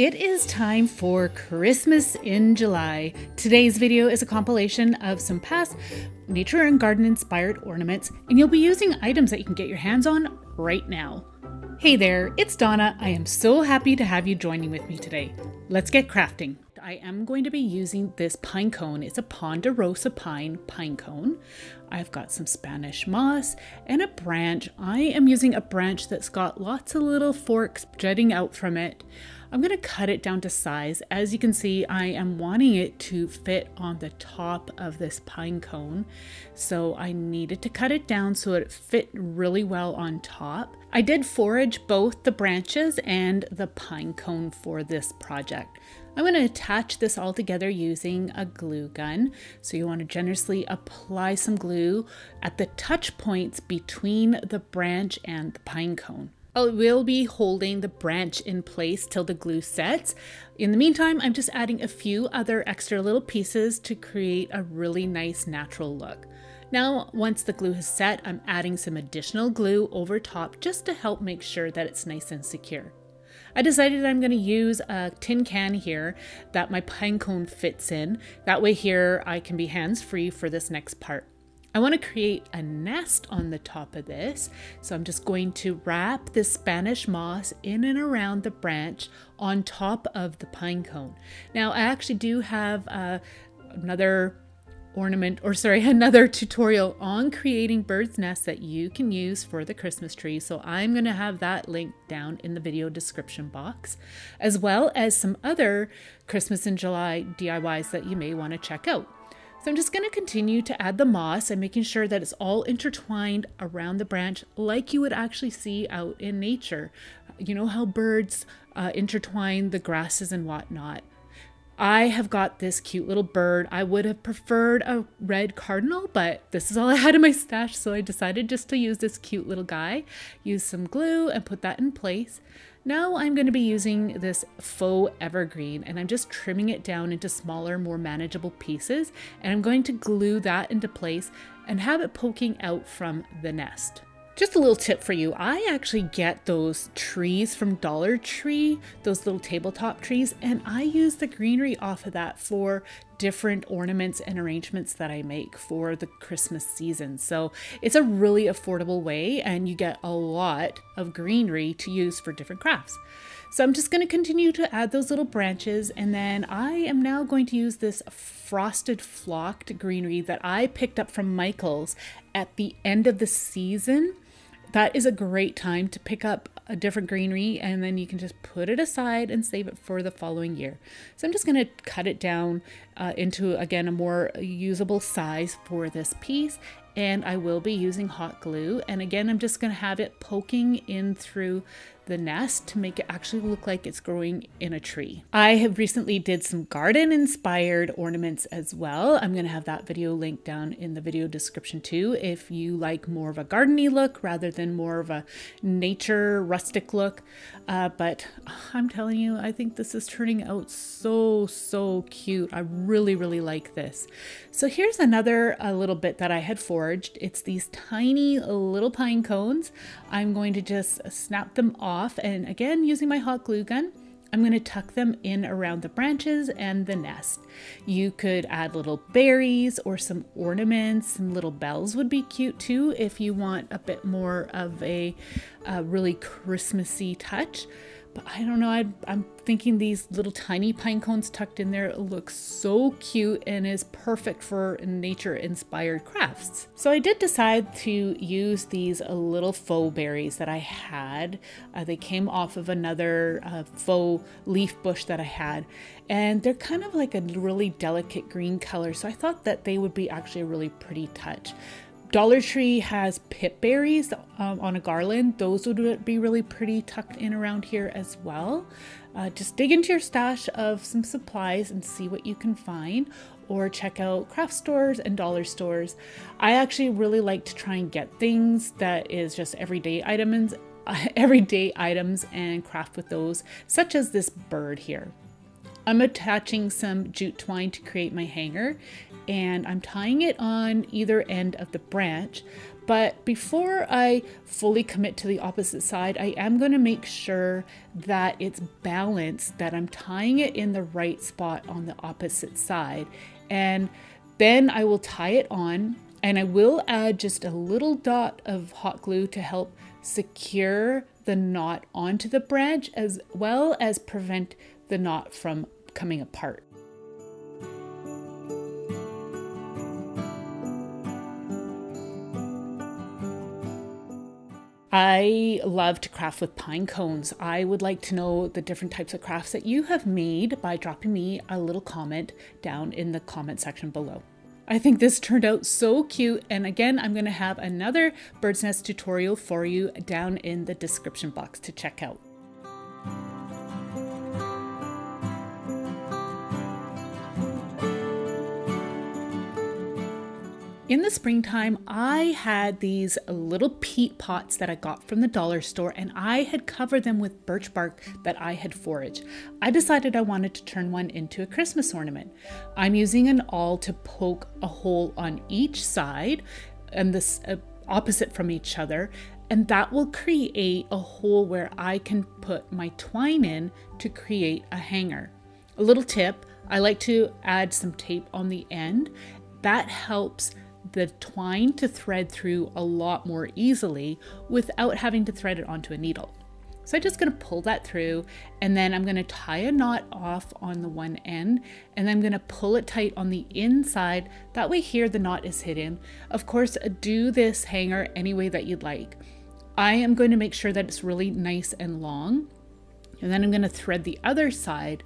It is time for Christmas in July. Today's video is a compilation of some past nature and garden inspired ornaments, and you'll be using items that you can get your hands on right now. Hey there, it's Donna. I am so happy to have you joining with me today. Let's get crafting. I am going to be using this pine cone. It's a ponderosa pine cone. I've got some Spanish moss and a branch. I am using a branch that's got lots of little forks jutting out from it. I'm going to cut it down to size. As you can see, I am wanting it to fit on the top of this pine cone. So I needed to cut it down so it fit really well on top. I did forage both the branches and the pine cone for this project. I'm going to attach this all together using a glue gun. So you want to generously apply some glue at the touch points between the branch and the pine cone. I will be holding the branch in place till the glue sets. In the meantime, I'm just adding a few other extra little pieces to create a really nice natural look. Now, once the glue is set, I'm adding some additional glue over top just to help make sure that it's nice and secure. I decided I'm going to use a tin can here that my pine cone fits in. That way here I can be hands-free for this next part. I want to create a nest on the top of this, so I'm just going to wrap this Spanish moss in and around the branch on top of the pine cone. Now I actually do have another tutorial on creating bird's nests that you can use for the Christmas tree. So I'm going to have that linked down in the video description box, as well as some other Christmas in July DIYs that you may want to check out. So I'm just going to continue to add the moss and making sure that it's all intertwined around the branch like you would actually see out in nature. You know how birds intertwine the grasses and whatnot. I have got this cute little bird. I would have preferred a red cardinal, but this is all I had in my stash, so I decided just to use this cute little guy. Use some glue and put that in place. Now I'm going to be using this faux evergreen, and I'm just trimming it down into smaller, more manageable pieces, and I'm going to glue that into place and have it poking out from the nest. Just a little tip for you, I actually get those trees from Dollar Tree, those little tabletop trees, and I use the greenery off of that for different ornaments and arrangements that I make for the Christmas season. So it's a really affordable way, and you get a lot of greenery to use for different crafts. So I'm just going to continue to add those little branches, and then I am now going to use this frosted flocked greenery that I picked up from Michael's at the end of the season. That is a great time to pick up a different greenery, and then you can just put it aside and save it for the following year. So I'm just going to cut it down into, again, a more usable size for this piece. And I will be using hot glue. And again, I'm just going to have it poking in through the nest to make it actually look like it's growing in a tree. I have recently did some garden inspired ornaments as well. I'm going to have that video linked down in the video description too, if you like more of a gardeny look rather than more of a nature rustic look. But I'm telling you, I think this is turning out so cute. I really like this. So here's another little bit that I had foraged. It's these tiny little pine cones. I'm going to just snap them off, and again, using my hot glue gun, I'm going to tuck them in around the branches and the nest. You could add little berries or some ornaments. Some little bells would be cute too if you want a bit more of a really Christmassy touch. But I don't know, I'm thinking these little tiny pine cones tucked in there look so cute and is perfect for nature-inspired crafts. So I did decide to use these little faux berries that I had. They came off of another faux leaf bush that I had, and they're kind of like a really delicate green color, so I thought that they would be actually a really pretty touch. Dollar Tree has pip berries on a garland. Those would be really pretty tucked in around here as well. Just dig into your stash of some supplies and see what you can find, or check out craft stores and dollar stores. I actually really like to try and get things that is just everyday items and craft with those, such as this bird here. I'm attaching some jute twine to create my hanger, and I'm tying it on either end of the branch, But before I fully commit to the opposite side, I am going to make sure that it's balanced, that I'm tying it in the right spot on the opposite side. And then I will tie it on, and I will add just a little dot of hot glue to help secure the knot onto the branch, as well as prevent the knot from coming apart. I love to craft with pine cones. I would like to know the different types of crafts that you have made by dropping me a little comment down in the comment section below. I think this turned out so cute, and again, I'm going to have another bird's nest tutorial for you down in the description box to check out. In the springtime, I had these little peat pots that I got from the dollar store, and I had covered them with birch bark that I had foraged. I decided I wanted to turn one into a Christmas ornament. I'm using an awl to poke a hole on each side, and this opposite from each other, and that will create a hole where I can put my twine in to create a hanger. A little tip, I like to add some tape on the end. That helps the twine to thread through a lot more easily without having to thread it onto a needle. So I'm just going to pull that through, and then I'm going to tie a knot off on the one end, and then I'm going to pull it tight on the inside. That way here the knot is hidden. Of course, do this hanger any way that you'd like. I am going to make sure that it's really nice and long, and then I'm going to thread the other side.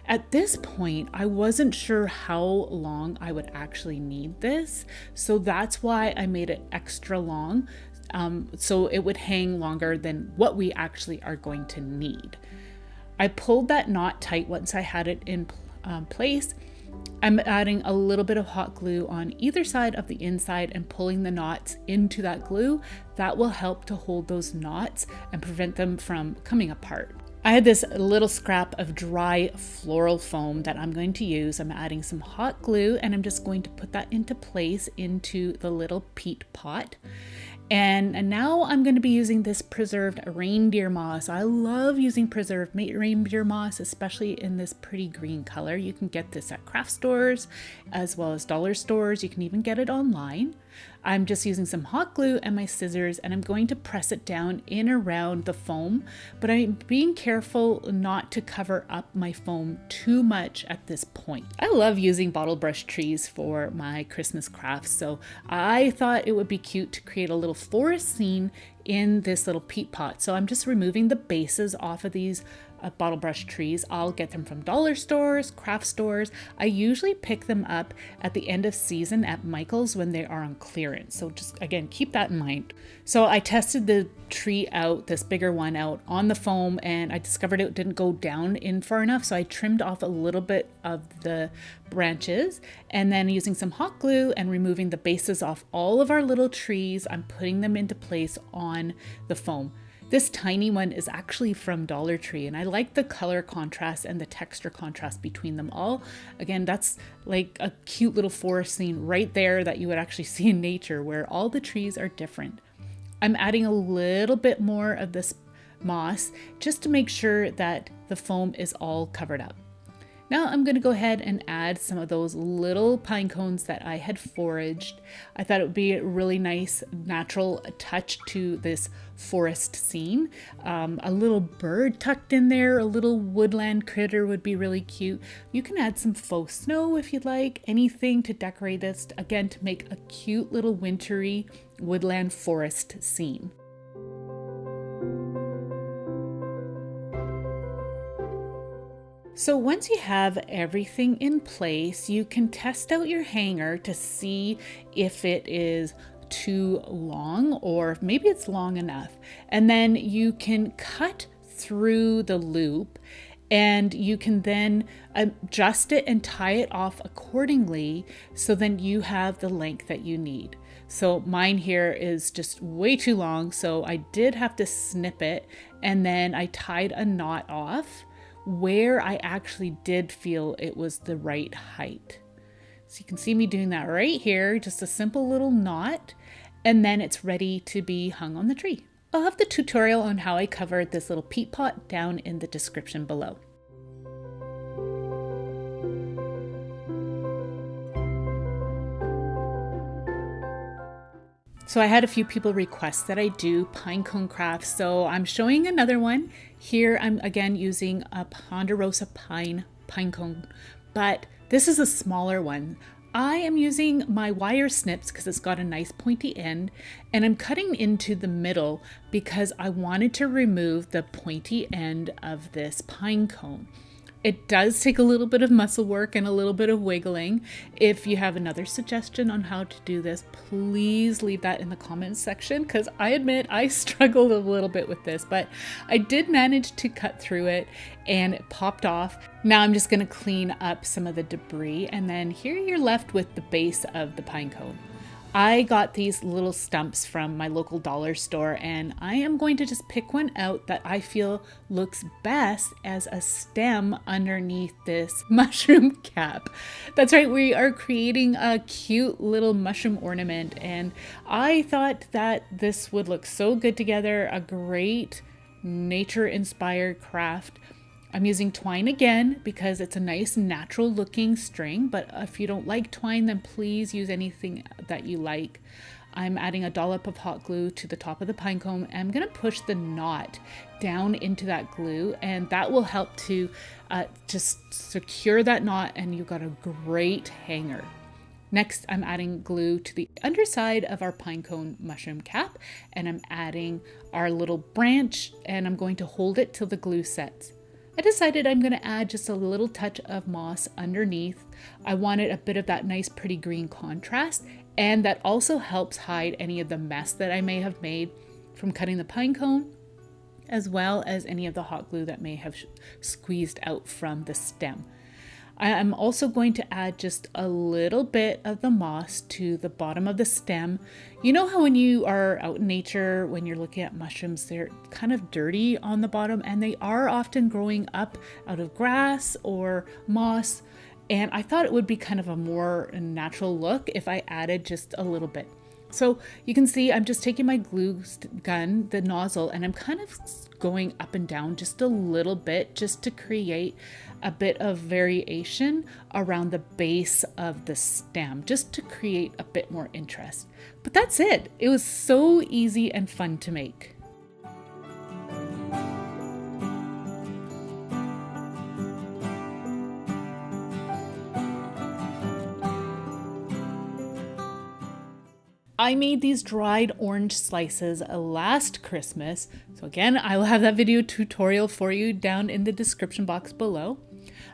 At this point, I wasn't sure how long I would actually need this, so that's why I made it extra long, so it would hang longer than what we actually are going to need. I pulled that knot tight once I had it in place. I'm adding a little bit of hot glue on either side of the inside and pulling the knots into that glue. That will help to hold those knots and prevent them from coming apart. I had this little scrap of dry floral foam that I'm going to use. I'm adding some hot glue, and I'm just going to put that into place into the little peat pot. And now I'm going to be using this preserved reindeer moss. I love using preserved reindeer moss, especially in this pretty green color. You can get this at craft stores as well as dollar stores. You can even get it online. I'm just using some hot glue and my scissors, and I'm going to press it down in around the foam, but I'm being careful not to cover up my foam too much at this point. I love using bottle brush trees for my Christmas crafts, so I thought it would be cute to create a little forest scene in this little peat pot. So I'm just removing the bases off of these bottle brush trees. I'll get them from dollar stores, craft stores. I usually pick them up at the end of season at Michael's when they are on clearance. So just again, keep that in mind. So I tested the tree out, this bigger one out on the foam, and I discovered it didn't go down in far enough. So I trimmed off a little bit of the branches, and then using some hot glue and removing the bases off all of our little trees, I'm putting them into place on the foam. This tiny one is actually from Dollar Tree, and I like the color contrast and the texture contrast between them all. Again, that's like a cute little forest scene right there that you would actually see in nature where all the trees are different. I'm adding a little bit more of this moss just to make sure that the foam is all covered up. Now I'm going to go ahead and add some of those little pine cones that I had foraged. I thought it would be a really nice natural touch to this forest scene. A little bird tucked in there, a little woodland critter would be really cute. You can add some faux snow if you'd like, anything to decorate this, again, to make a cute little wintry woodland forest scene. So once you have everything in place, you can test out your hanger to see if it is too long or maybe it's long enough. And then you can cut through the loop, and you can then adjust it and tie it off accordingly, so then you have the length that you need. So mine here is just way too long, so I did have to snip it, and then I tied a knot off where I actually did feel it was the right height. So you can see me doing that right here, just a simple little knot. and then it's ready to be hung on the tree. I'll have the tutorial on how I covered this little peat pot down in the description below. So I had a few people request that I do pinecone crafts, so I'm showing another one. Here I'm again using a ponderosa pinecone, but this is a smaller one. I am using my wire snips because it's got a nice pointy end, and I'm cutting into the middle because I wanted to remove the pointy end of this pinecone. It does take a little bit of muscle work and a little bit of wiggling. If you have another suggestion on how to do this, please leave that in the comments section, because I admit I struggled a little bit with this, but I did manage to cut through it and it popped off. Now I'm just going to clean up some of the debris, and then here you're left with the base of the pine cone. I got these little stumps from my local dollar store, and I am going to just pick one out that I feel looks best as a stem underneath this mushroom cap. That's right, we are creating a cute little mushroom ornament, and I thought that this would look so good together, a great nature-inspired craft. I'm using twine again because it's a nice natural looking string, but if you don't like twine, then please use anything that you like. I'm adding a dollop of hot glue to the top of the pine cone, and I'm going to push the knot down into that glue, and that will help to just secure that knot, and you've got a great hanger. Next, I'm adding glue to the underside of our pinecone mushroom cap, and I'm adding our little branch, and I'm going to hold it till the glue sets. I decided I'm going to add just a little touch of moss underneath. I wanted a bit of that nice pretty green contrast, and that also helps hide any of the mess that I may have made from cutting the pine cone, as well as any of the hot glue that may have squeezed out from the stem. I am also going to add just a little bit of the moss to the bottom of the stem. You know how when you are out in nature, when you're looking at mushrooms, they're kind of dirty on the bottom, and they are often growing up out of grass or moss. And I thought it would be kind of a more natural look if I added just a little bit. So you can see I'm just taking my glue gun, the nozzle, and I'm kind of going up and down just a little bit just to create a bit of variation around the base of the stem, just to create a bit more interest. But that's it. It was so easy and fun to make. I made these dried orange slices last Christmas. So again, I will have that video tutorial for you down in the description box below.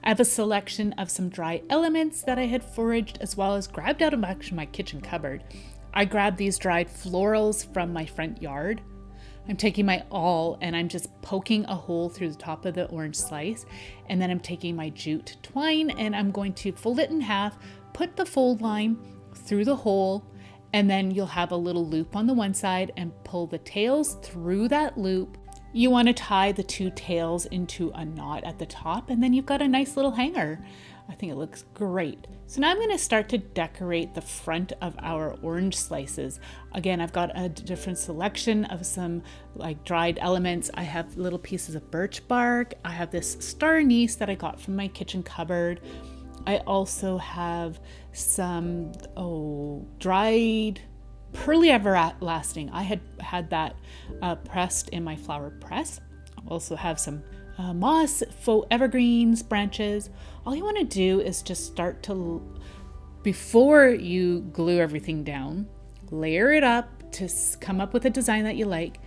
I have a selection of some dry elements that I had foraged, as well as grabbed out of actually my kitchen cupboard. I grabbed these dried florals from my front yard. I'm taking my awl and I'm just poking a hole through the top of the orange slice. And then I'm taking my jute twine and I'm going to fold it in half, put the fold line through the hole, and then you'll have a little loop on the one side and pull the tails through that loop. You want to tie the two tails into a knot at the top, and then you've got a nice little hanger. I think it looks great. So now I'm going to start to decorate the front of our orange slices. Again, I've got a different selection of some like dried elements. I have little pieces of birch bark. I have this star anise that I got from my kitchen cupboard. I also have some dried pearly everlasting. I had that pressed in my flower press. I also have some moss, faux evergreens, branches. All you want to do is just start to, before you glue everything down, layer it up to come up with a design that you like,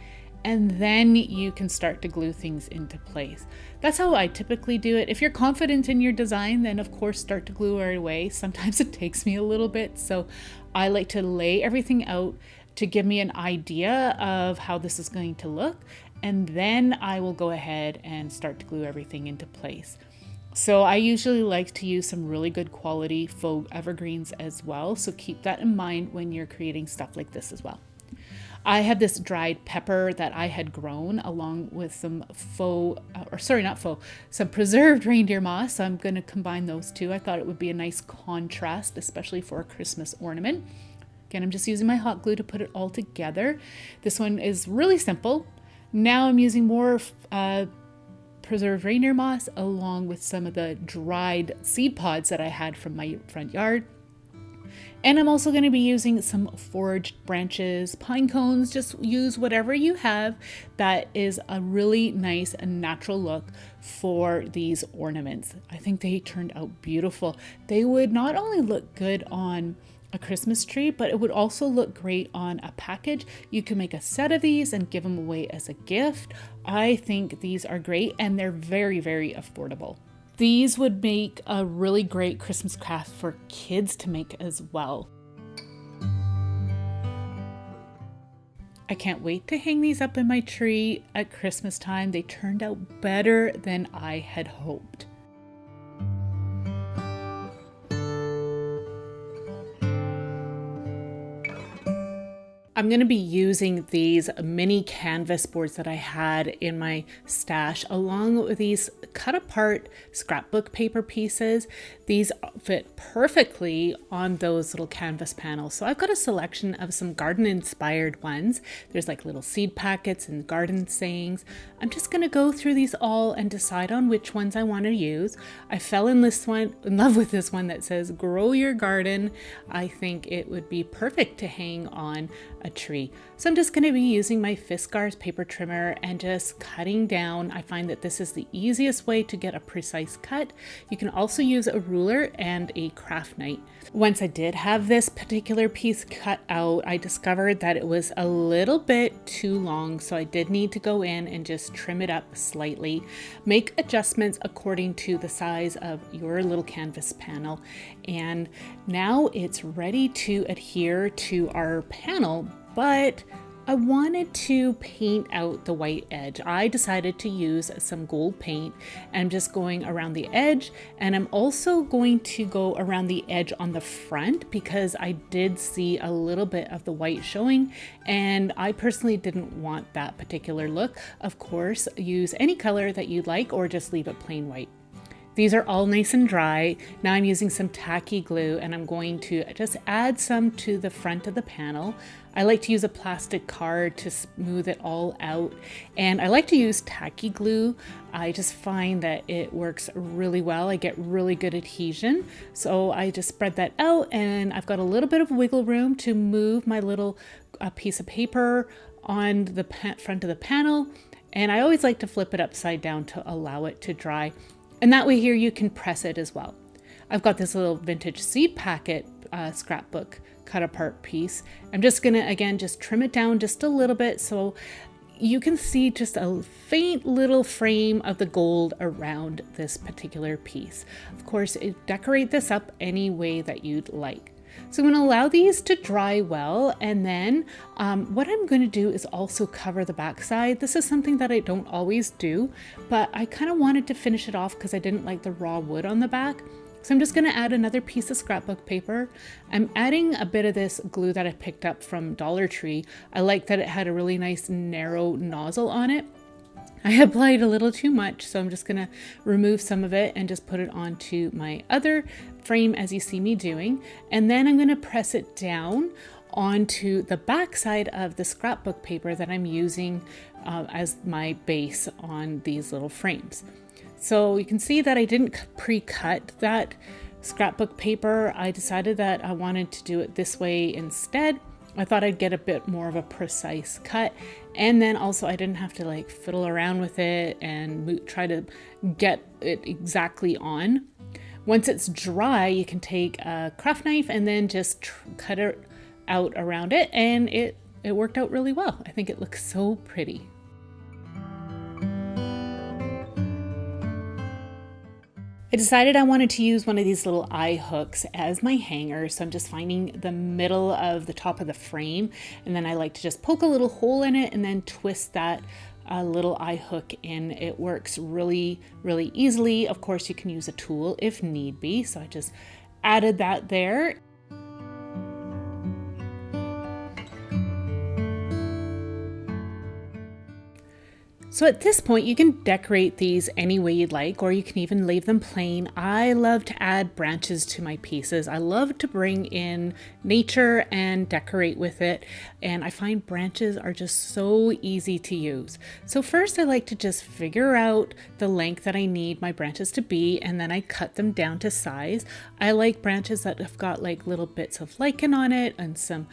and then you can start to glue things into place. That's how I typically do it. If you're confident in your design, then of course start to glue right away. Sometimes it takes me a little bit, so I like to lay everything out to give me an idea of how this is going to look, and then I will go ahead and start to glue everything into place. So I usually like to use some really good quality faux evergreens as well, so keep that in mind when you're creating stuff like this as well. I have this dried pepper that I had grown along with some some preserved reindeer moss. So I'm going to combine those two. I thought it would be a nice contrast, especially for a Christmas ornament. Again, I'm just using my hot glue to put it all together. This one is really simple. Now I'm using more preserved reindeer moss along with some of the dried seed pods that I had from my front yard. And I'm also going to be using some foraged branches, pine cones. Just use whatever you have that is a really nice and natural look for these ornaments. I think they turned out beautiful. They would not only look good on a Christmas tree, but it would also look great on a package. You can make a set of these and give them away as a gift. I think these are great and they're very, very affordable. These would make a really great Christmas craft for kids to make as well. I can't wait to hang these up in my tree at Christmas time. They turned out better than I had hoped. I'm going to be using these mini canvas boards that I had in my stash along with these cut apart scrapbook paper pieces. These fit perfectly on those little canvas panels. So I've got a selection of some garden inspired ones. There's like little seed packets and garden sayings. I'm just going to go through these all and decide on which ones I want to use. I fell in love with this one that says grow your garden. I think it would be perfect to hang on a tree. So I'm just going to be using my Fiskars paper trimmer and just cutting down. I find that this is the easiest way to get a precise cut. You can also use a ruler and a craft knife. Once I did have this particular piece cut out, I discovered that it was a little bit too long, so I did need to go in and just trim it up slightly. Make adjustments according to the size of your little canvas panel. And now it's ready to adhere to our panel, but I wanted to paint out the white edge. I decided to use some gold paint and I'm just going around the edge, and I'm also going to go around the edge on the front because I did see a little bit of the white showing and I personally didn't want that particular look. Of course, use any color that you'd like or just leave it plain white. These are all nice and dry. Now I'm using some tacky glue and I'm going to just add some to the front of the panel. I like to use a plastic card to smooth it all out. And I like to use tacky glue. I just find that it works really well. I get really good adhesion. So I just spread that out and I've got a little bit of wiggle room to move my little piece of paper on the front of the panel. And I always like to flip it upside down to allow it to dry. And that way here you can press it as well. I've got this little vintage seed packet scrapbook cut apart piece. I'm just gonna, again, just trim it down just a little bit so you can see just a faint little frame of the gold around this particular piece. Of course, decorate this up any way that you'd like. So I'm going to allow these to dry well, and then what I'm going to do is also cover the backside. This is something that I don't always do, but I kind of wanted to finish it off because I didn't like the raw wood on the back. So I'm just going to add another piece of scrapbook paper. I'm adding a bit of this glue that I picked up from Dollar Tree. I like that it had a really nice narrow nozzle on it. I applied a little too much, so I'm just going to remove some of it and just put it onto my other frame as you see me doing. And then I'm going to press it down onto the back side of the scrapbook paper that I'm using as my base on these little frames. So you can see that I didn't pre-cut that scrapbook paper. I decided that I wanted to do it this way instead. I thought I'd get a bit more of a precise cut, and then also I didn't have to like fiddle around with it and try to get it exactly on. Once it's dry, you can take a craft knife and then just cut it out around it, and it worked out really well. I think it looks so pretty. I decided I wanted to use one of these little eye hooks as my hanger, so I'm just finding the middle of the top of the frame, and then I like to just poke a little hole in it and then twist that little eye hook in. It works really, really easily. Of course, you can use a tool if need be, so I just added that there. So at this point, you can decorate these any way you'd like, or you can even leave them plain. I love to add branches to my pieces. I love to bring in nature and decorate with it. And I find branches are just so easy to use. So first I like to just figure out the length that I need my branches to be, and then I cut them down to size. I like branches that have got like little bits of lichen on it and some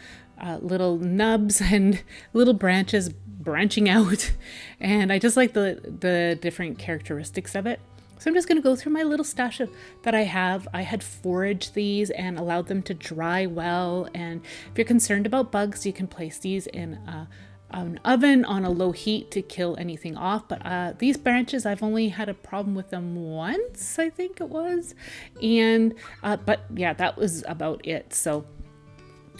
little nubs and little branches branching out, and I just like the different characteristics of it. So I'm just going to go through my little stash that I have. I had foraged these and allowed them to dry well, and if you're concerned about bugs, you can place these in an oven on a low heat to kill anything off. But these branches, I've only had a problem with them once, I think it was, and but yeah, that was about it. So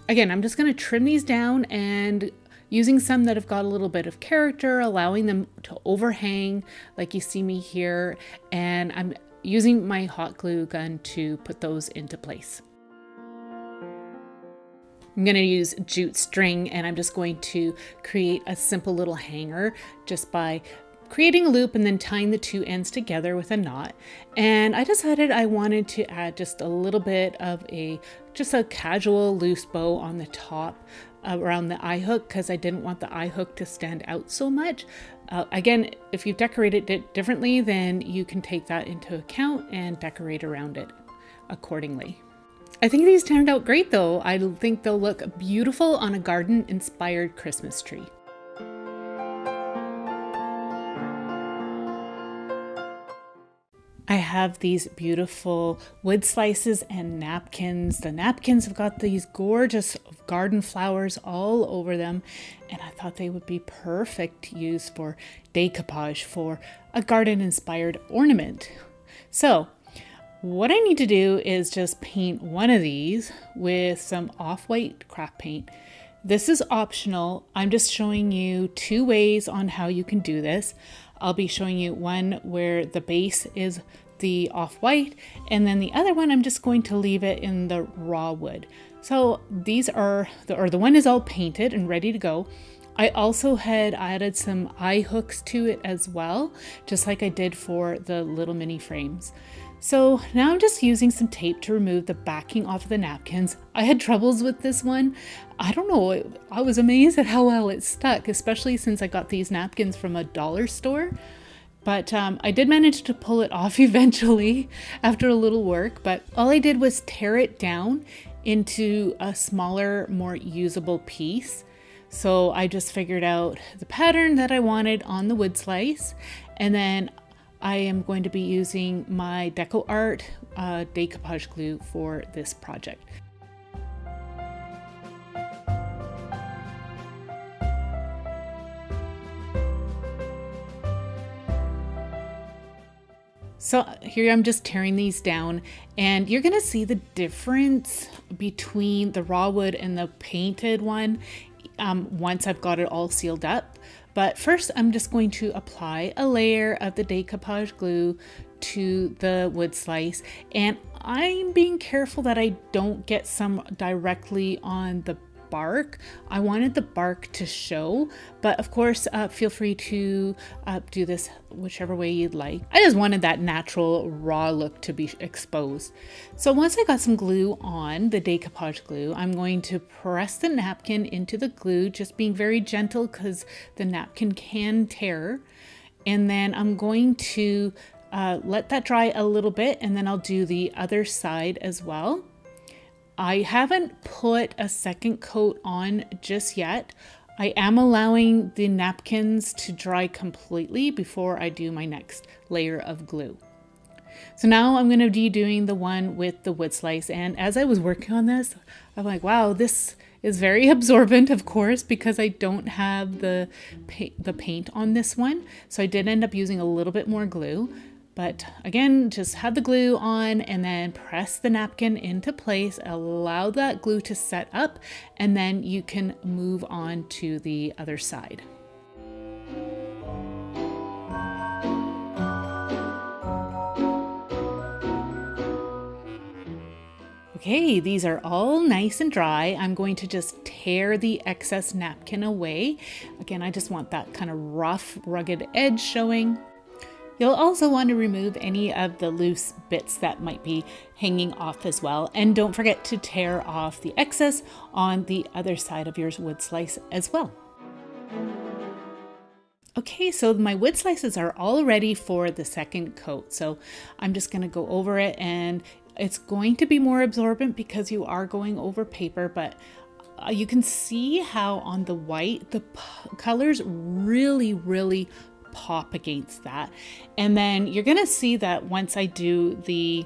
again, I'm just going to trim these down and using some that have got a little bit of character, allowing them to overhang like you see me here. And I'm using my hot glue gun to put those into place. I'm going to use jute string, and I'm just going to create a simple little hanger just by creating a loop and then tying the two ends together with a knot. And I decided I wanted to add just a little bit of just a casual loose bow on the top around the eye hook, because I didn't want the eye hook to stand out so much. Again, if you've decorated it differently, then you can take that into account and decorate around it accordingly. I think these turned out great though. I think they'll look beautiful on a garden inspired Christmas tree. I have these beautiful wood slices and napkins. The napkins have got these gorgeous garden flowers all over them, and I thought they would be perfect use for decoupage for a garden inspired ornament. So what I need to do is just paint one of these with some off-white craft paint. This is optional. I'm just showing you two ways on how you can do this. I'll be showing you one where the base is the off-white, and then the other one I'm just going to leave it in the raw wood. So these are, the one is all painted and ready to go. I also had added some eye hooks to it as well, just like I did for the little mini frames. So now I'm just using some tape to remove the backing off of the napkins. I had troubles with this one. I don't know, I was amazed at how well it stuck, especially since I got these napkins from a dollar store. But I did manage to pull it off eventually after a little work, but all I did was tear it down into a smaller, more usable piece. So I just figured out the pattern that I wanted on the wood slice, and then I am going to be using my DecoArt decoupage glue for this project. So here I'm just tearing these down, and you're gonna see the difference between the raw wood and the painted one once I've got it all sealed up. But first I'm just going to apply a layer of the decoupage glue to the wood slice, and I'm being careful that I don't get some directly on the bark. I wanted the bark to show, but of course feel free to do this whichever way you'd like. I just wanted that natural raw look to be exposed. So once I got some glue on, the decoupage glue, I'm going to press the napkin into the glue, just being very gentle because the napkin can tear. And then I'm going to let that dry a little bit, and then I'll do the other side as well. I haven't put a second coat on just yet. I am allowing the napkins to dry completely before I do my next layer of glue. So now I'm going to be doing the one with the wood slice, and as I was working on this, I'm like, wow, this is very absorbent, of course, because I don't have the paint on this one. So I did end up using a little bit more glue. But again, just had the glue on and then press the napkin into place, allow that glue to set up, and then you can move on to the other side. Okay, these are all nice and dry. I'm going to just tear the excess napkin away. Again, I just want that kind of rough, rugged edge showing. You'll also want to remove any of the loose bits that might be hanging off as well. And don't forget to tear off the excess on the other side of your wood slice as well. Okay, so my wood slices are all ready for the second coat. So I'm just going to go over it, and it's going to be more absorbent because you are going over paper, but you can see how on the white, the colors really pop against that. And then you're going to see that once I do the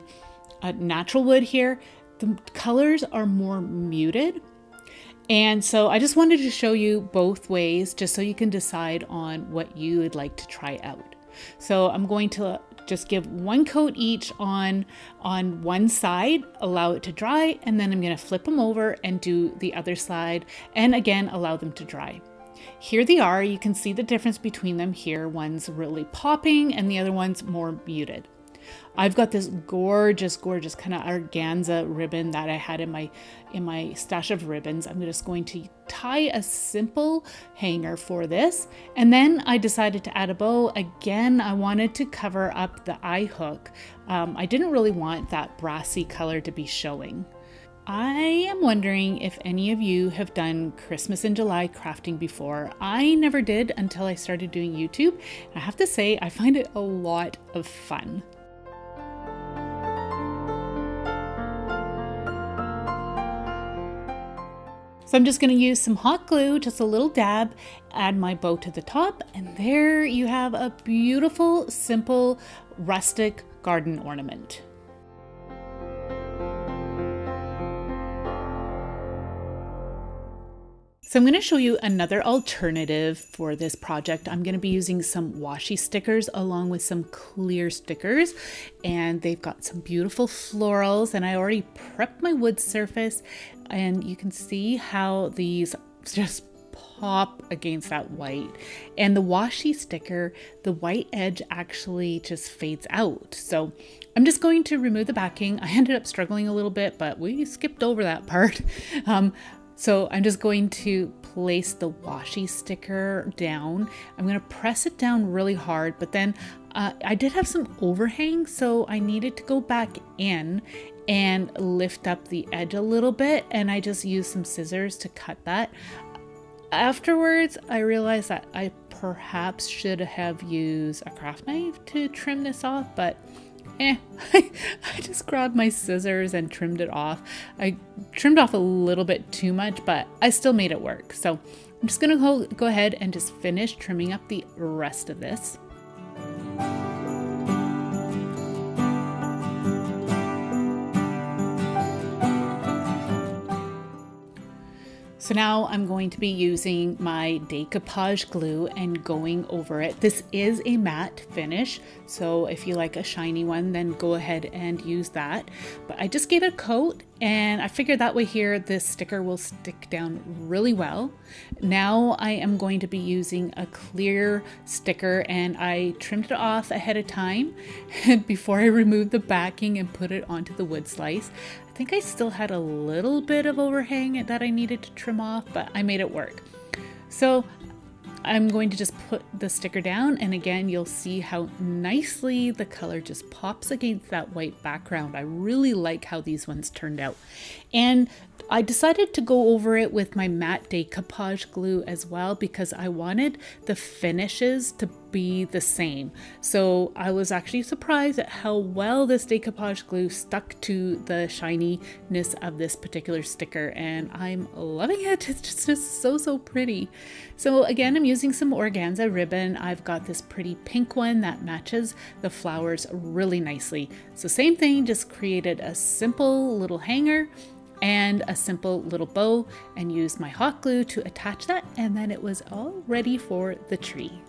natural wood here, the colors are more muted. And so I just wanted to show you both ways just so you can decide on what you would like to try out. So I'm going to just give one coat each on one side, allow it to dry, and then I'm going to flip them over and do the other side, and again allow them to dry. Here they are. You can see the difference between them here. One's really popping and the other one's more muted. I've got this gorgeous kind of organza ribbon that I had in my stash of ribbons. I'm just going to tie a simple hanger for this. And then I decided to add a bow. Again, I wanted to cover up the eye hook. I didn't really want that brassy color to be showing. I am wondering if any of you have done Christmas in July crafting before. I never did until I started doing YouTube. And I have to say, I find it a lot of fun. So I'm just going to use some hot glue, just a little dab, add my bow to the top, and there you have a beautiful, simple, rustic garden ornament. So I'm going to show you another alternative for this project. I'm going to be using some washi stickers along with some clear stickers, and they've got some beautiful florals, and I already prepped my wood surface, and you can see how these just pop against that white. And the washi sticker, the white edge actually just fades out. So I'm just going to remove the backing. I ended up struggling a little bit, but we skipped over that part. So I'm just going to place the washi sticker down. I'm going to press it down really hard, but then I did have some overhang, so I needed to go back in and lift up the edge a little bit, and I just used some scissors to cut that. Afterwards, I realized that I perhaps should have used a craft knife to trim this off, but I just grabbed my scissors and trimmed it off. I trimmed off a little bit too much, but I still made it work. So I'm just gonna go ahead and just finish trimming up the rest of this. So now I'm going to be using my Decoupage glue and going over it. This is a matte finish, so if you like a shiny one, then go ahead and use that. But I just gave it a coat, and I figured that way here this sticker will stick down really well. Now I am going to be using a clear sticker, and I trimmed it off ahead of time before I removed the backing and put it onto the wood slice. I think I still had a little bit of overhang that I needed to trim off, but I made it work. So I'm going to just put the sticker down, and again, you'll see how nicely the color just pops against that white background. I really like how these ones turned out. And I decided to go over it with my matte Decoupage glue as well because I wanted the finishes to be the same. So I was actually surprised at how well this Decoupage glue stuck to the shininess of this particular sticker, and I'm loving it. It's just so pretty. So again, I'm using some organza ribbon. I've got this pretty pink one that matches the flowers really nicely. So same thing, just created a simple little hanger and a simple little bow and used my hot glue to attach that, and then it was all ready for the tree.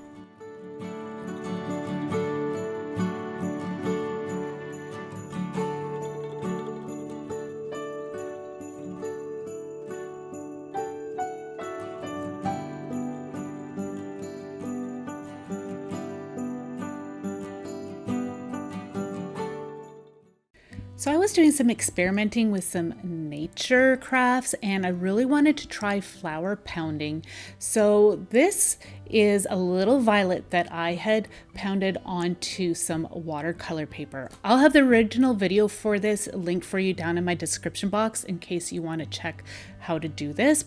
So I was doing some experimenting with some nature crafts and I really wanted to try flower pounding. So this is a little violet that I had pounded onto some watercolor paper. I'll have the original video for this linked for you down in my description box in case you want to check how to do this.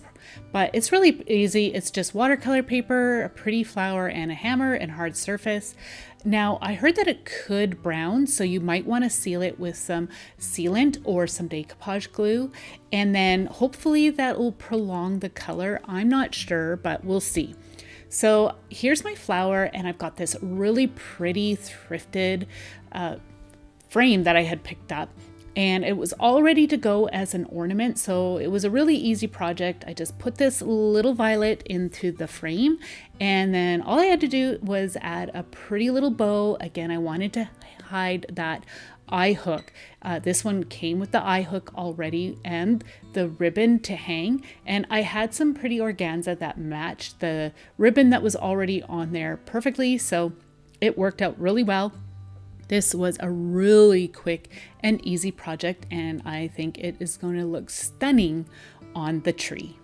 But it's really easy. It's just watercolor paper, a pretty flower, and a hammer and hard surface. Now, I heard that it could brown, so you might want to seal it with some sealant or some decoupage glue, and then hopefully that will prolong the color. I'm not sure, but we'll see. So here's my flower, and I've got this really pretty thrifted frame that I had picked up. And it was all ready to go as an ornament, so it was a really easy project. I just put this little violet into the frame, and then all I had to do was add a pretty little bow. Again, I wanted to hide that eye hook. This one came with the eye hook already and the ribbon to hang, and I had some pretty organza that matched the ribbon that was already on there perfectly, so it worked out really well. This was a really quick and easy project, and I think it is going to look stunning on the tree.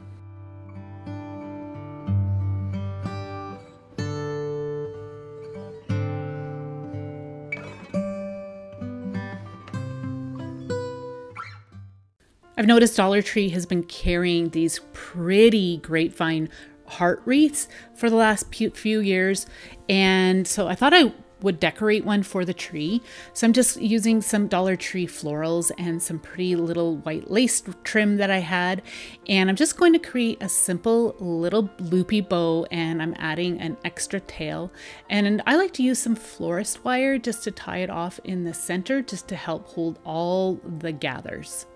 I've noticed Dollar Tree has been carrying these pretty grapevine heart wreaths for the last few years, and so I thought I would decorate one for the tree. So I'm just using some Dollar Tree florals and some pretty little white lace trim that I had, and I'm just going to create a simple little loopy bow, and I'm adding an extra tail, and I like to use some florist wire just to tie it off in the center just to help hold all the gathers.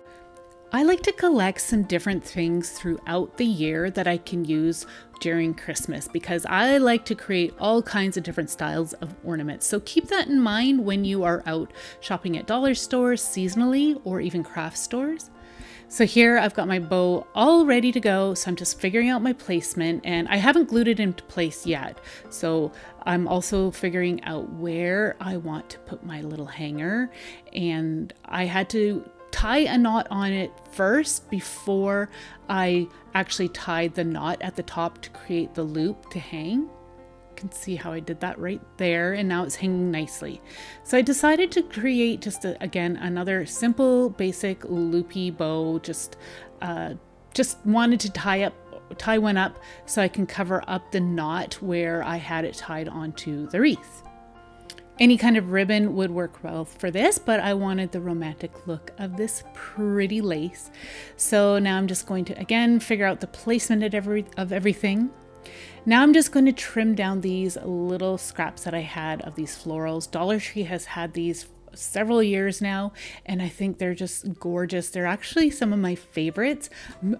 I like to collect some different things throughout the year that I can use during Christmas because I like to create all kinds of different styles of ornaments. So keep that in mind when you are out shopping at dollar stores seasonally or even craft stores. So here I've got my bow all ready to go. So I'm just figuring out my placement, and I haven't glued it into place yet. So I'm also figuring out where I want to put my little hanger, and I had to tie a knot on it first before I actually tied the knot at the top to create the loop to hang. You can see how I did that right there, and now it's hanging nicely. So I decided to create just again another simple basic loopy bow. Just wanted to tie one up so I can cover up the knot where I had it tied onto the wreath. Any kind of ribbon would work well for this, but I wanted the romantic look of this pretty lace. So now I'm just going to, again, figure out the placement of everything. Now I'm just going to trim down these little scraps that I had of these florals. Dollar Tree has had these several years now, and I think they're just gorgeous. They're actually some of my favorites.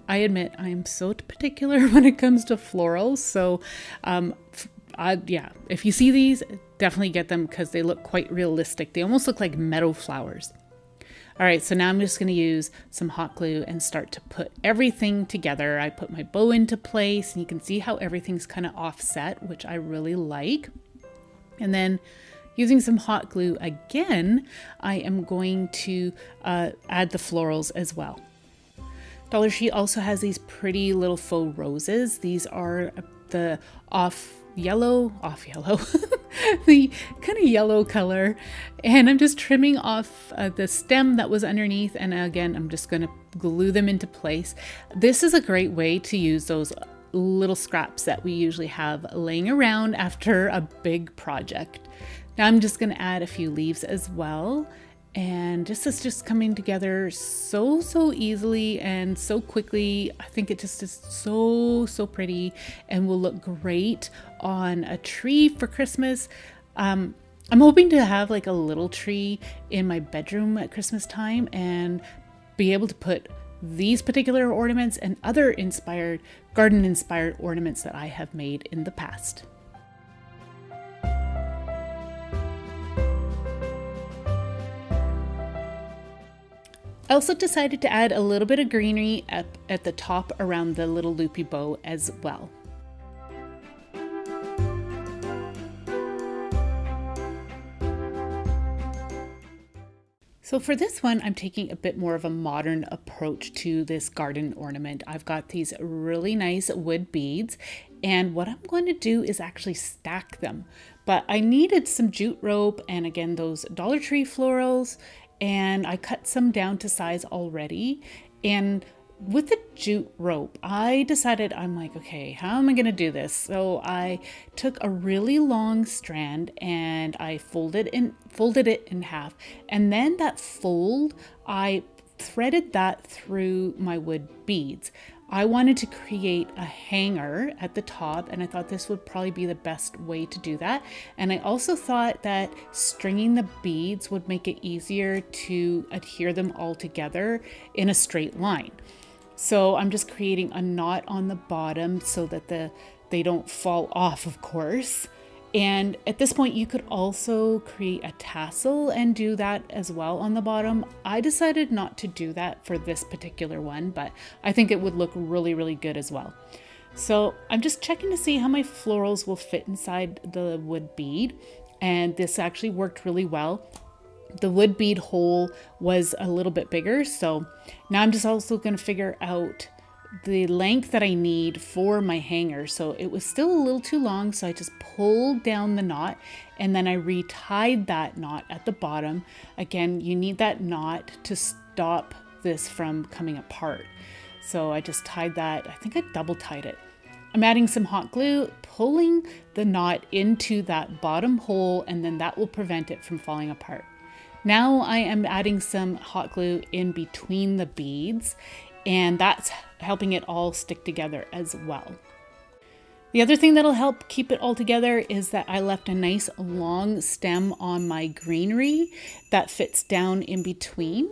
I admit I'm so particular when it comes to florals, so yeah, if you see these, definitely get them because they look quite realistic. They almost look like meadow flowers. All right, so now I'm just going to use some hot glue and start to put everything together. I put my bow into place, and you can see how everything's kind of offset, which I really like. And then using some hot glue again, I am going to add the florals as well. Dollar Tree also has these pretty little faux roses. These are the off yellow, the kind of yellow color, and I'm just trimming off the stem that was underneath, and again I'm just going to glue them into place. This is a great way to use those little scraps that we usually have laying around after a big project. Now I'm just going to add a few leaves as well, and this is just coming together so easily and so quickly. I think it just is so pretty and will look great on a tree for Christmas. I'm hoping to have like a little tree in my bedroom at Christmas time and be able to put these particular ornaments and other garden inspired ornaments that I have made in the past. I also decided to add a little bit of greenery at the top around the little loopy bow as well. So for this one, I'm taking a bit more of a modern approach to this garden ornament. I've got these really nice wood beads, and what I'm going to do is actually stack them. But I needed some jute rope and again, those Dollar Tree florals, and I cut some down to size already. And with the jute rope, I decided, I'm like, okay, how am I going to do this? So I took a really long strand and I folded it in half. And then that fold, I threaded that through my wood beads. I wanted to create a hanger at the top, and I thought this would probably be the best way to do that. And I also thought that stringing the beads would make it easier to adhere them all together in a straight line. So I'm just creating a knot on the bottom so that they don't fall off, of course. And at this point, you could also create a tassel and do that as well on the bottom. I decided not to do that for this particular one, but I think it would look really, really good as well. So I'm just checking to see how my florals will fit inside the wood bead. And this actually worked really well. The wood bead hole was a little bit bigger. So now I'm just also going to figure out the length that I need for my hanger. So it was still a little too long, so I just pulled down the knot and then I retied that knot at the bottom. Again, you need that knot to stop this from coming apart. So I just tied that, I think I double tied it. I'm adding some hot glue, pulling the knot into that bottom hole, and then that will prevent it from falling apart. Now I am adding some hot glue in between the beads, and that's helping it all stick together as well. The other thing that'll help keep it all together is that I left a nice long stem on my greenery that fits down in between.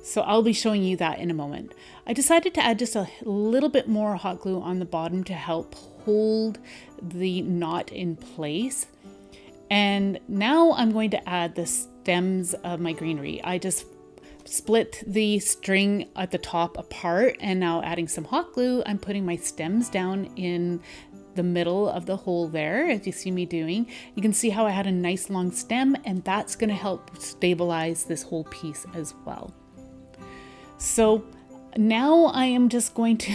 So I'll be showing you that in a moment. I decided to add just a little bit more hot glue on the bottom to help hold the knot in place. And now I'm going to add the stems of my greenery. I just split the string at the top apart, and now adding some hot glue, I'm putting my stems down in the middle of the hole there, as you see me doing. You can see how I had a nice long stem, and that's going to help stabilize this whole piece as well. So now I am just going to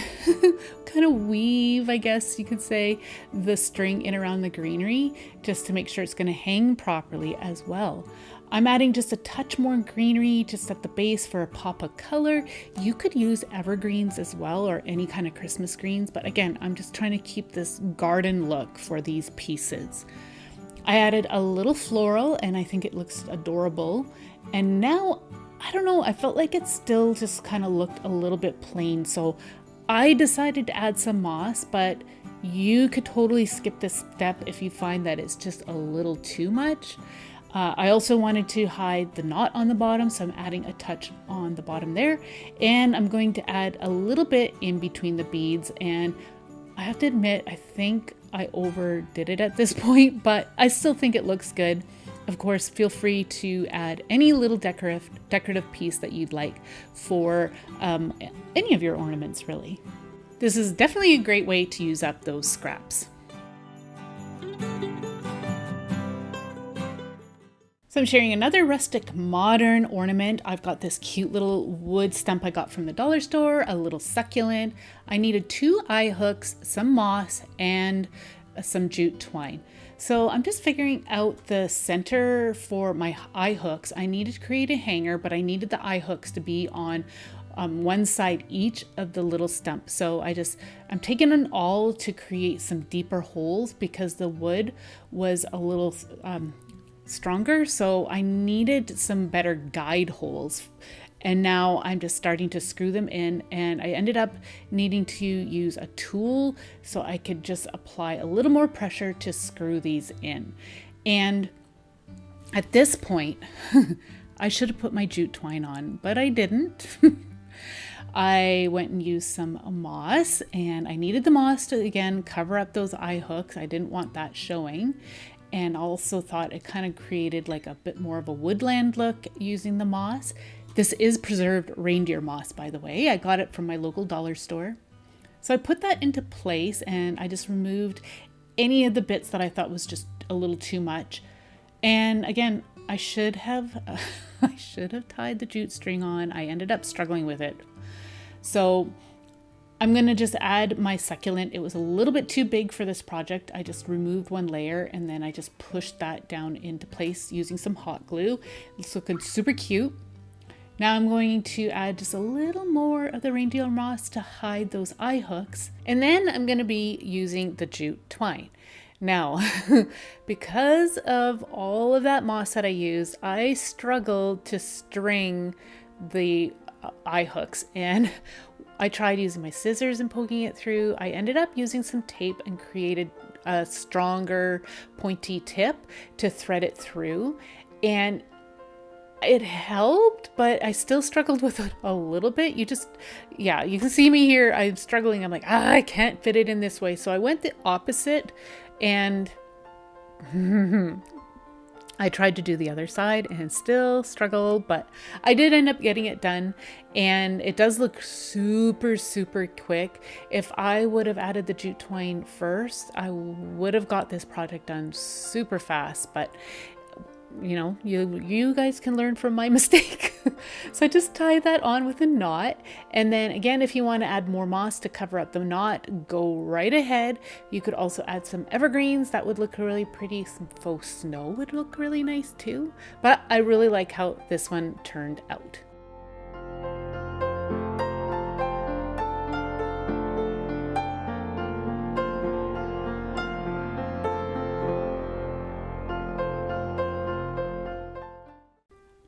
kind of weave, I guess you could say, the string in around the greenery just to make sure it's going to hang properly as well. I'm adding just a touch more greenery just at the base for a pop of color. You could use evergreens as well, or any kind of Christmas greens, but again, I'm just trying to keep this garden look for these pieces. I added a little floral and I think it looks adorable. And now, I don't know, I felt like it still just kind of looked a little bit plain. So I decided to add some moss, but you could totally skip this step if you find that it's just a little too much. I also wanted to hide the knot on the bottom, so I'm adding a touch on the bottom there. And I'm going to add a little bit in between the beads. And I have to admit, I think I overdid it at this point, but I still think it looks good. Of course, feel free to add any little decorative piece that you'd like for any of your ornaments, really. This is definitely a great way to use up those scraps. So I'm sharing another rustic modern ornament. I've got this cute little wood stump I got from the dollar store, a little succulent. I needed 2 eye hooks, some moss, and some jute twine. So I'm just figuring out the center for my eye hooks. I needed to create a hanger, but I needed the eye hooks to be on one side each of the little stump. So I'm taking an awl to create some deeper holes because the wood was a little stronger, so I needed some better guide holes. And now I'm just starting to screw them in, and I ended up needing to use a tool so I could just apply a little more pressure to screw these in. And at this point, I should have put my jute twine on, but I didn't. I went and used some moss, and I needed the moss to, again, cover up those eye hooks. I didn't want that showing. And also thought it kind of created like a bit more of a woodland look using the moss. This is preserved reindeer moss, by the way. I got it from my local dollar store. So I put that into place, and I just removed any of the bits that I thought was just a little too much. And again, I should have I should have tied the jute string on. I ended up struggling with it. So I'm going to just add my succulent. It was a little bit too big for this project. I just removed one layer and then I just pushed that down into place using some hot glue. It's looking super cute. Now I'm going to add just a little more of the reindeer moss to hide those eye hooks. And then I'm going to be using the jute twine. Now, because of all of that moss that I used, I struggled to string the eye hooks, and I tried using my scissors and poking it through. I ended up using some tape and created a stronger pointy tip to thread it through, and it helped, but I still struggled with it a little bit. You can see me here. I'm struggling. I'm like, I can't fit it in this way. So I went the opposite and I tried to do the other side and still struggled, but I did end up getting it done, and it does look super, super quick. If I would have added the jute twine first, I would have got this project done super fast, but you know, you guys can learn from my mistake. So I just tied that on with a knot. And then again, if you want to add more moss to cover up the knot, go right ahead. You could also add some evergreens. That would look really pretty. Some faux snow would look really nice too. But I really like how this one turned out.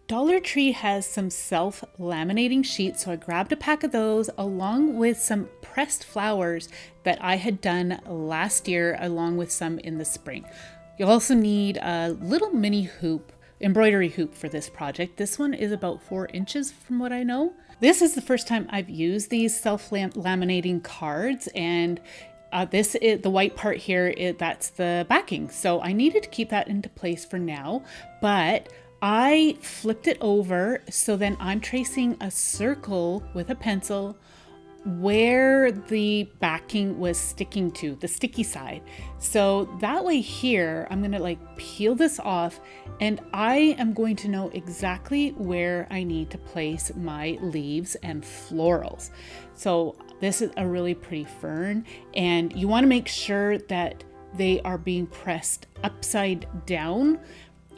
Dollar Tree has some self-laminating sheets, so I grabbed a pack of those along with some pressed flowers that I had done last year, along with some in the spring. You'll also need a little mini hoop, embroidery hoop for this project. This one is about 4 inches from what I know. This is the first time I've used these self-laminating cards, and this is the white part here, that's the backing. So I needed to keep that into place for now, but I flipped it over, so then I'm tracing a circle with a pencil where the backing was sticking to, the sticky side. So that way here, I'm gonna like peel this off, and I am going to know exactly where I need to place my leaves and florals. So this is a really pretty fern, and you wanna make sure that they are being pressed upside down,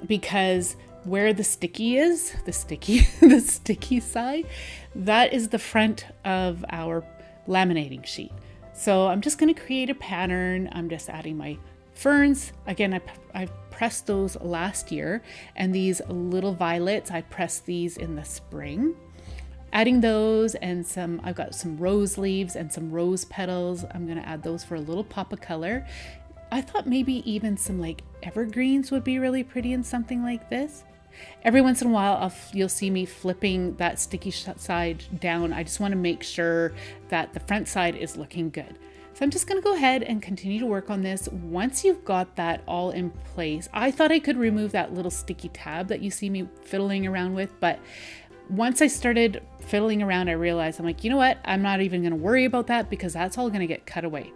because where the sticky is, the sticky side, that is the front of our laminating sheet. So I'm just going to create a pattern. I'm just adding my ferns. Again, I pressed those last year, and these little violets, I pressed these in the spring. Adding those and I've got some rose leaves and some rose petals. I'm going to add those for a little pop of color. I thought maybe even some like evergreens would be really pretty in something like this. Every once in a while, you'll see me flipping that sticky side down. I just want to make sure that the front side is looking good. So I'm just going to go ahead and continue to work on this. Once you've got that all in place, I thought I could remove that little sticky tab that you see me fiddling around with, but once I started fiddling around, I realized, I'm like, you know what? I'm not even going to worry about that, because that's all going to get cut away.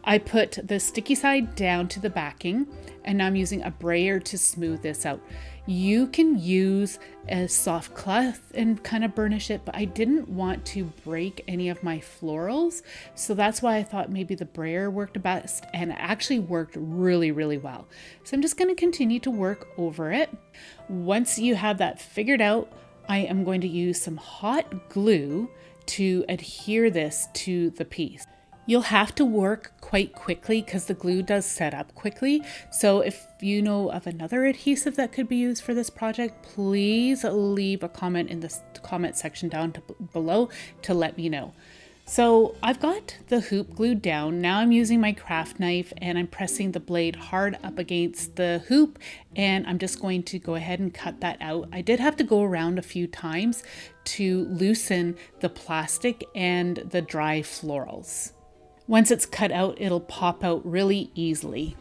I put the sticky side down to the backing, and now I'm using a brayer to smooth this out. You can use a soft cloth and kind of burnish it, but I didn't want to break any of my florals. So that's why I thought maybe the brayer worked best, and it actually worked really, really well. So I'm just going to continue to work over it. Once you have that figured out, I am going to use some hot glue to adhere this to the piece. You'll have to work quite quickly because the glue does set up quickly. So if you know of another adhesive that could be used for this project, please leave a comment in the comment section down below to let me know. So I've got the hoop glued down. Now I'm using my craft knife and I'm pressing the blade hard up against the hoop, and I'm just going to go ahead and cut that out. I did have to go around a few times to loosen the plastic and the dry florals. Once it's cut out, it'll pop out really easily.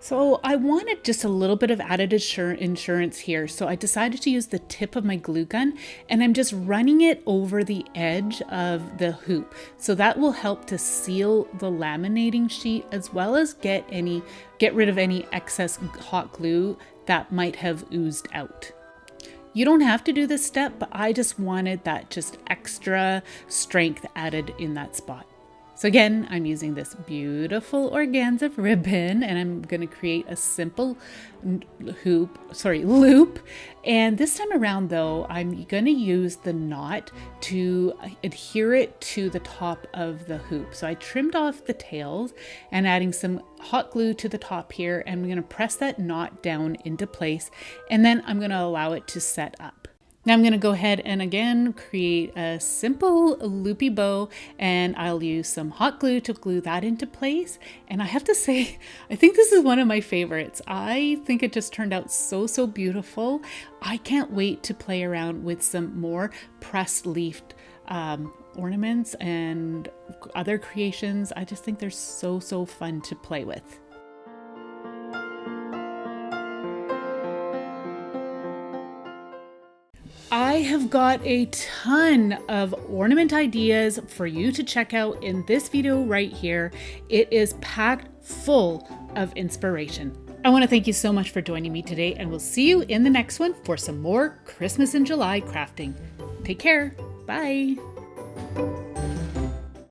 So I wanted just a little bit of added insurance here. So I decided to use the tip of my glue gun, and I'm just running it over the edge of the hoop. So that will help to seal the laminating sheet, as well as get rid of any excess hot glue that might have oozed out. You don't have to do this step, but I just wanted that just extra strength added in that spot. So again, I'm using this beautiful organza ribbon, and I'm going to create a simple loop. And this time around though, I'm going to use the knot to adhere it to the top of the hoop. So I trimmed off the tails and adding some hot glue to the top here, and I'm going to press that knot down into place, and then I'm going to allow it to set up. Now I'm going to go ahead and again create a simple loopy bow, and I'll use some hot glue to glue that into place. And I have to say, I think this is one of my favorites. I think it just turned out so beautiful. I can't wait to play around with some more pressed leafed ornaments and other creations. I just think they're so fun to play with. I have got a ton of ornament ideas for you to check out in this video right here. It is packed full of inspiration. I want to thank you so much for joining me today, and we'll see you in the next one for some more Christmas in July crafting. Take care. Bye.